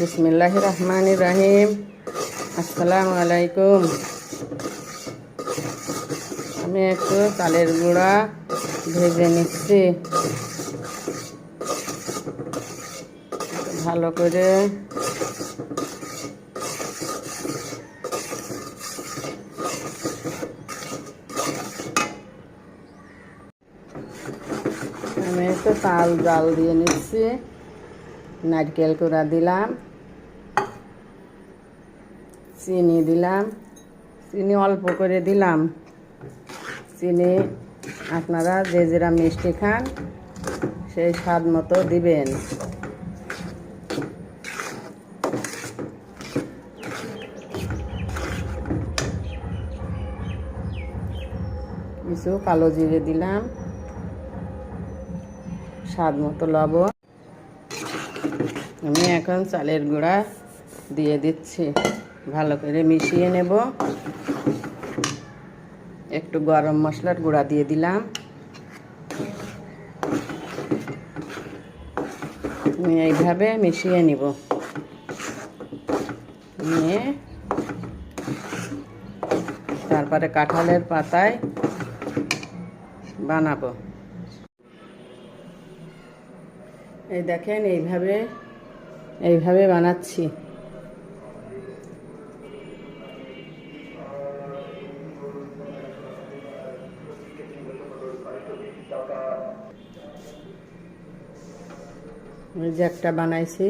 বিসমিল্লাহির রহমানির রহিম। আসসালামু আলাইকুম। আমি একটু চালের গুঁড়া ভেজে নিচ্ছি ভালো করে। আমি একটু চাল জাল দিয়ে নিচ্ছি, নারকেল কুড়া দিলাম, চিনি দিলাম, চিনি অল্প করে দিলাম। চিনি আপনারা যে যেরা মিষ্টি খান সেই স্বাদ মতো দিবেন। কিছু কালো জিরে দিলাম, স্বাদ মতো লবণ। আমি এখন চালের গুঁড়া দিয়ে দিচ্ছি, ভালো করে মিশিয়ে নেব। একটু গরম মশলার গুঁড়া দিয়ে দিলাম। আমি এইভাবে মিশিয়ে নিব, নিয়ে তারপরে কাঁঠালের পাতায় বানাবো। এই দেখেন, এইভাবে বানাচ্ছি। এই যে একটা বানাইছি,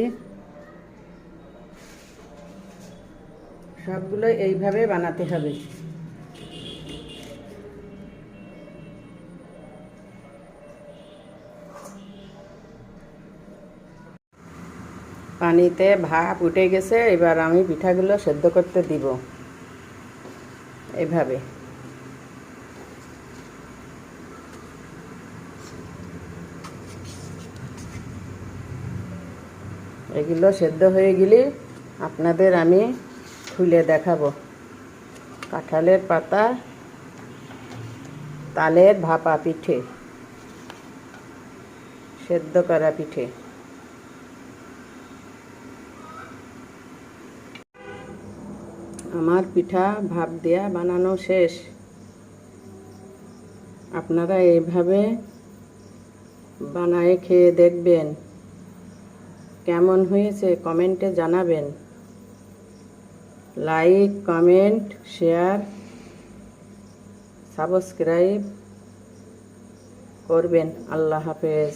সবগুলো এইভাবে বানাতে হবে। পানিতে ভাপ উঠে গেছে, এবার আমি পিঠাগুলো সেদ্ধ করতে দিব। এইভাবে এগুলো সেদ্ধ হয়ে গেলে আপনাদের আমি খুলে দেখাবো। কাঁঠালের পাতা তালের ভাপা পিঠে, সেদ্ধ করা পিঠে। আমার পিঠা ভাপ দেয়া বানানো শেষ। আপনারা এইভাবে বানায়ে খেয়ে দেখবেন, কেমন হয়েছে কমেন্টে জানাবেন। লাইক, কমেন্ট, শেয়ার, সাবস্ক্রাইব করবেন। আল্লাহ হাফেজ।